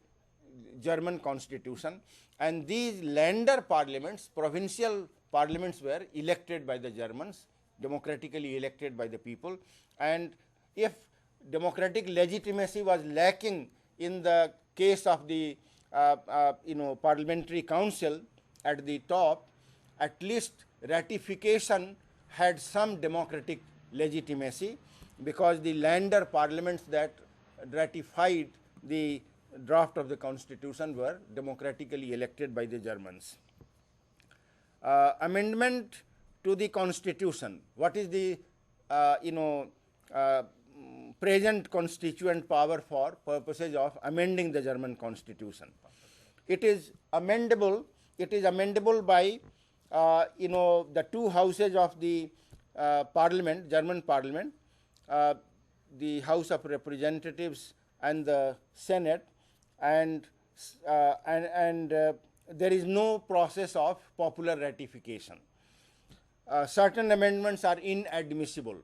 German constitution. And these lander parliaments, provincial parliaments, were elected by the Germans, democratically elected by the people. And if democratic legitimacy was lacking in the case of the parliamentary council at the top, at least ratification had some democratic legitimacy, because the lander parliaments that ratified the draft of the constitution were democratically elected by the Germans. Amendment to the constitution. What is the present constituent power for purposes of amending the German constitution? It is amendable. It is amendable by the two houses of the parliament, German parliament, the House of Representatives and the Senate, and there is no process of popular ratification. Certain amendments are inadmissible.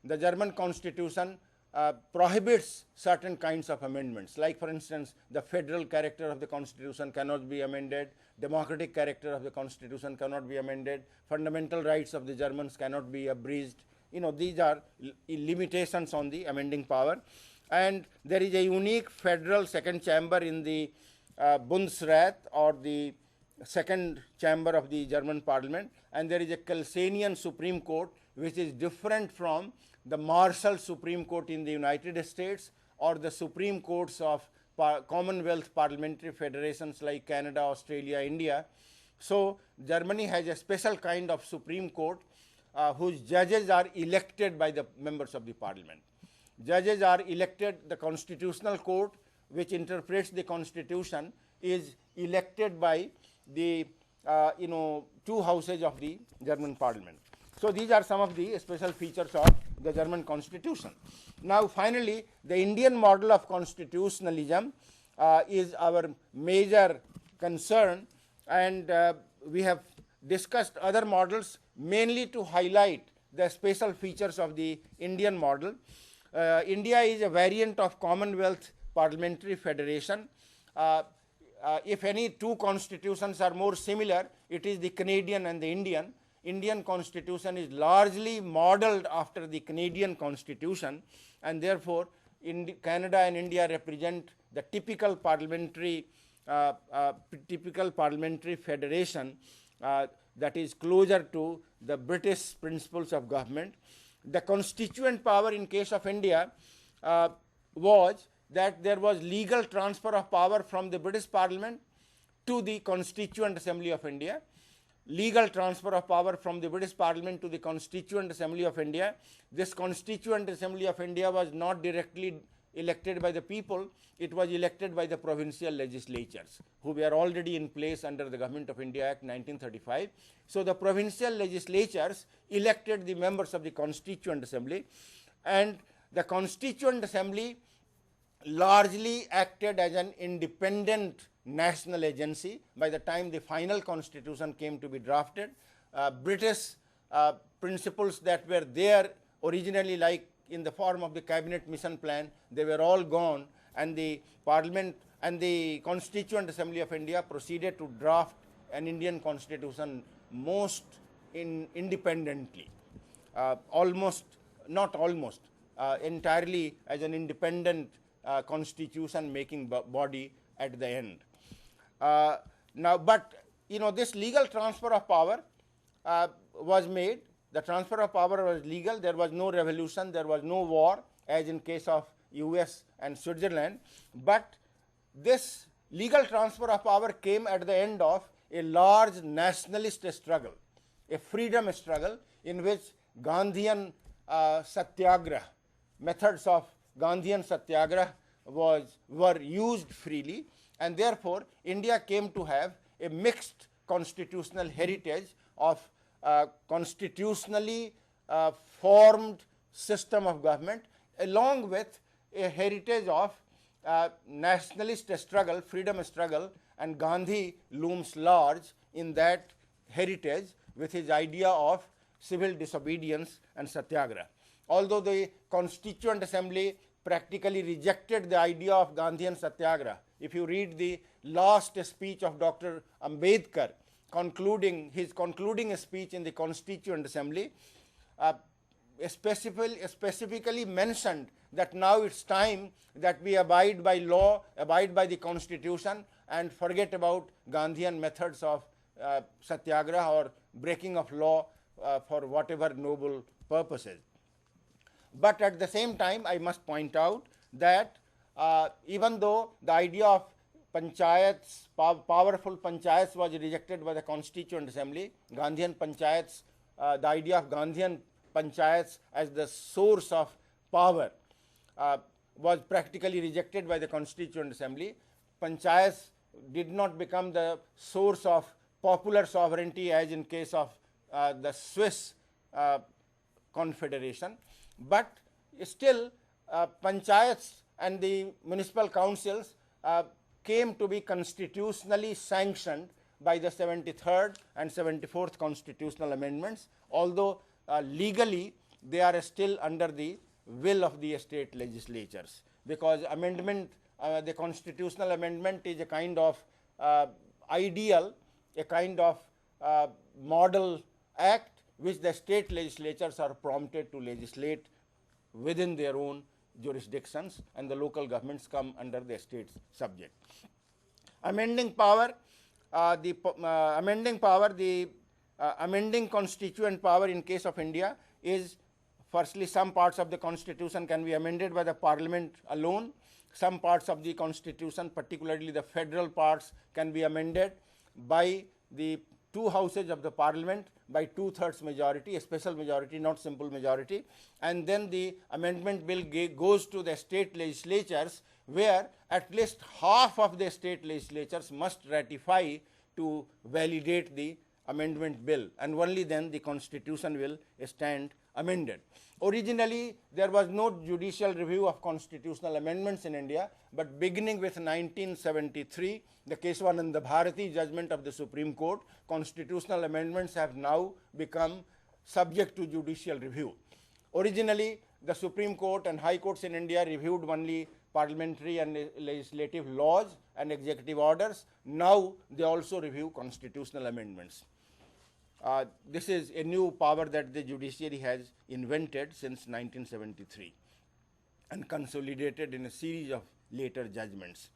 The German constitution prohibits certain kinds of amendments, like for instance, the federal character of the constitution cannot be amended, democratic character of the constitution cannot be amended, fundamental rights of the Germans cannot be abridged. These are limitations on the amending power. And there is a unique federal second chamber in the Bundesrat, or the second chamber of the German parliament, and there is a Kelsenian Supreme Court, which is different from the Marshall Supreme Court in the United States, or the Supreme Courts of Commonwealth parliamentary federations like Canada, Australia, India. So Germany has a special kind of Supreme Court whose judges are elected by the members of the parliament. Judges are elected. The Constitutional Court, which interprets the constitution, is elected by the two houses of the German parliament. So these are some of the special features of the German constitution. Now finally, the Indian model of constitutionalism is our major concern, and we have discussed other models mainly to highlight the special features of the Indian model. India is a variant of Commonwealth Parliamentary Federation. if any two constitutions are more similar, it is the Canadian and the Indian. Indian constitution is largely modeled after the Canadian constitution, and therefore Canada and India represent the typical parliamentary federation that is closer to the British principles of government. The constituent power in case of India was that there was legal transfer of power from the British Parliament to the Constituent Assembly of India. Legal transfer of power from the British Parliament to the Constituent Assembly of India. This Constituent Assembly of India was not directly elected by the people, it was elected by the provincial legislatures, who were already in place under the Government of India Act 1935. So the provincial legislatures elected the members of the Constituent Assembly, and the Constituent Assembly largely acted as an independent national agency. By the time the final constitution came to be drafted, British principles that were there originally, like in the form of the cabinet mission plan, they were all gone, and the Parliament and the Constituent Assembly of India proceeded to draft an Indian constitution most independently, entirely as an independent constitution making body at the end. Now, but this legal transfer of power was made. The transfer of power was legal. There was no revolution, there was no war, as in case of US and Switzerland. But this legal transfer of power came at the end of a large nationalist struggle, a freedom struggle in which Gandhian satyagrah, methods of Gandhian satyagrah were used freely, and therefore India came to have a mixed constitutional heritage of constitutionally formed system of government, along with a heritage of nationalist struggle, freedom struggle, and Gandhi looms large in that heritage with his idea of civil disobedience and satyagrah. Although the Constituent Assembly practically rejected the idea of Gandhian satyagrah, if you read the last speech of Dr. Ambedkar, his concluding speech in the Constituent Assembly, specifically mentioned that now it's time that we abide by law, abide by the Constitution, and forget about Gandhian methods of satyagraha or breaking of law for whatever noble purposes. But at the same time, I must point out that even though the idea of panchayats, powerful panchayats was rejected by the Constituent Assembly, Gandhian panchayats, the idea of Gandhian panchayats as the source of power was practically rejected by the Constituent Assembly. Panchayats did not become the source of popular sovereignty as in case of the Swiss Confederation, but still panchayats and the municipal councils came to be constitutionally sanctioned by the 73rd and 74th constitutional amendments, although legally they are still under the will of the state legislatures, because the constitutional amendment is a kind of ideal, a kind of model act which the state legislatures are prompted to legislate within their own jurisdictions, and the local governments come under the state's subject. Amending power, the amending constituent power in case of India is, firstly, some parts of the constitution can be amended by the parliament alone. Some parts of the constitution, particularly the federal parts, can be amended by the two houses of the parliament by 2/3 majority, a special majority, not simple majority, and then the amendment bill goes to the state legislatures, where at least half of the state legislatures must ratify to validate the amendment bill, and only then the constitution will stand amended. Originally, there was no judicial review of constitutional amendments in India, but beginning with 1973, the Keshavananda Bharati judgment of the Supreme Court, constitutional amendments have now become subject to judicial review. Originally, the Supreme Court and High Courts in India reviewed only parliamentary and legislative laws and executive orders. Now they also review constitutional amendments. This is a new power that the judiciary has invented since 1973 and consolidated in a series of later judgments.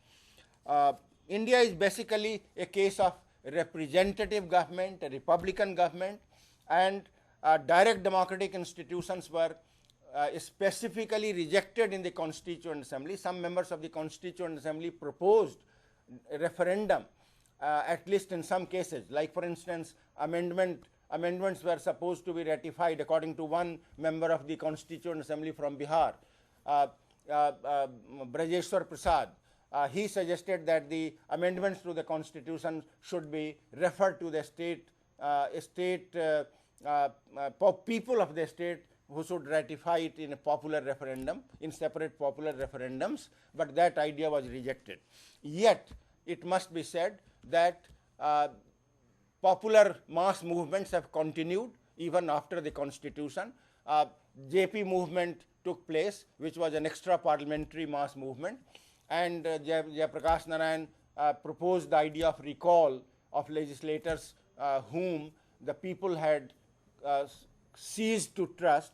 India is basically a case of representative government, a republican government, and direct democratic institutions were specifically rejected in the Constituent Assembly. Some members of the Constituent Assembly proposed a referendum, at least in some cases. Like, for instance, amendments were supposed to be ratified, according to one member of the Constituent Assembly from Bihar, Brajeshwar Prasad. He suggested that the amendments to the Constitution should be referred to the people of the state, who should ratify it in a popular referendum, in separate popular referendums, but that idea was rejected. Yet, it must be said that popular mass movements have continued even after the Constitution. JP movement took place, which was an extra parliamentary mass movement, and Jayaprakash Narayan proposed the idea of recall of legislators whom the people had ceased to trust,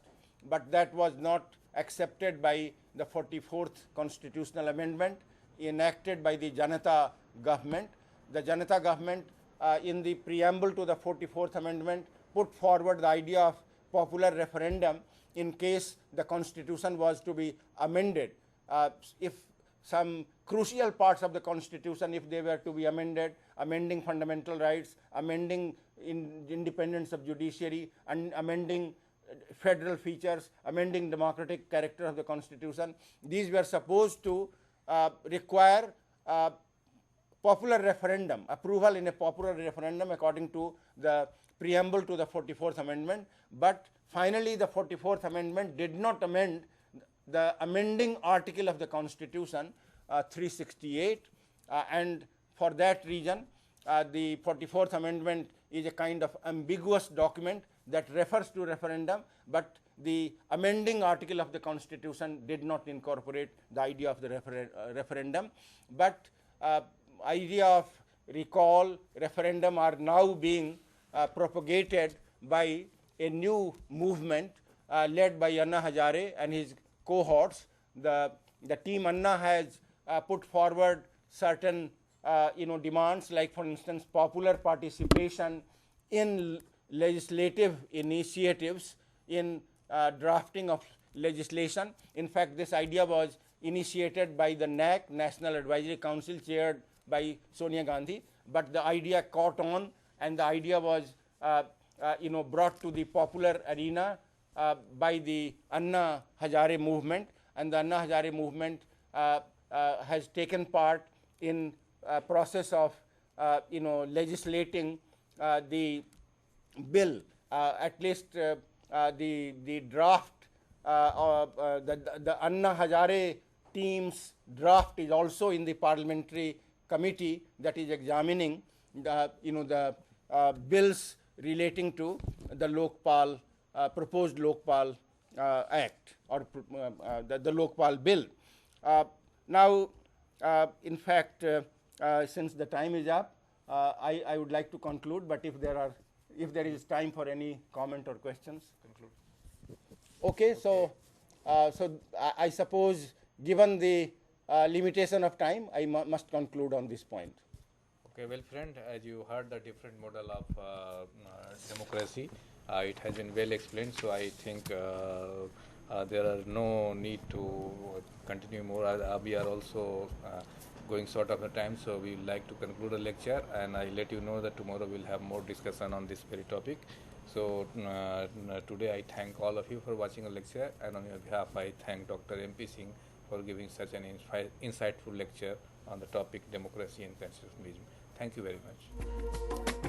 but that was not accepted by the 44th constitutional amendment enacted by the Janata government. The Janata government, in the preamble to the 44th amendment, put forward the idea of popular referendum in case the constitution was to be amended. If some crucial parts of the constitution, if they were to be amended, amending fundamental rights, amending independence of judiciary, and amending federal features, amending democratic character of the constitution, these were supposed to require popular referendum, approval in a popular referendum according to the preamble to the 44th amendment. But finally, the 44th amendment did not amend the amending article of the Constitution, 368, and for that reason, the 44th amendment is a kind of ambiguous document that refers to referendum, but the amending article of the Constitution did not incorporate the idea of the referendum. But idea of recall, referendum are now being propagated by a new movement led by Anna Hazare and his cohorts. The team Anna has put forward certain demands, like, for instance, popular participation in legislative initiatives, in drafting of legislation. In fact, this idea was initiated by the NAC, National Advisory Council, chaired by Sonia Gandhi, but the idea caught on, and the idea was brought to the popular arena by the Anna Hazare movement, and the Anna Hazare movement has taken part in process of legislating the bill, at least the draft, the Anna Hazare team's draft is also in the parliamentary committee that is examining the bills relating to the Lokpal, proposed Lokpal Act, or the Lokpal bill. Now, in fact, since the time is up, I would like to conclude, but if there is time for any comment or questions. Conclude. Okay, so I suppose, given the limitation of time, I must conclude on this point. Okay, well, friend, as you heard the different model of democracy, it has been well explained, so I think there are no need to continue more. We are also going short of the time, so we would like to conclude the lecture, and I let you know that tomorrow we'll have more discussion on this very topic. So today I thank all of you for watching the lecture, and on your behalf I thank Dr. MP Singh for giving such an insightful lecture on the topic democracy and constitutionalism. Thank you very much.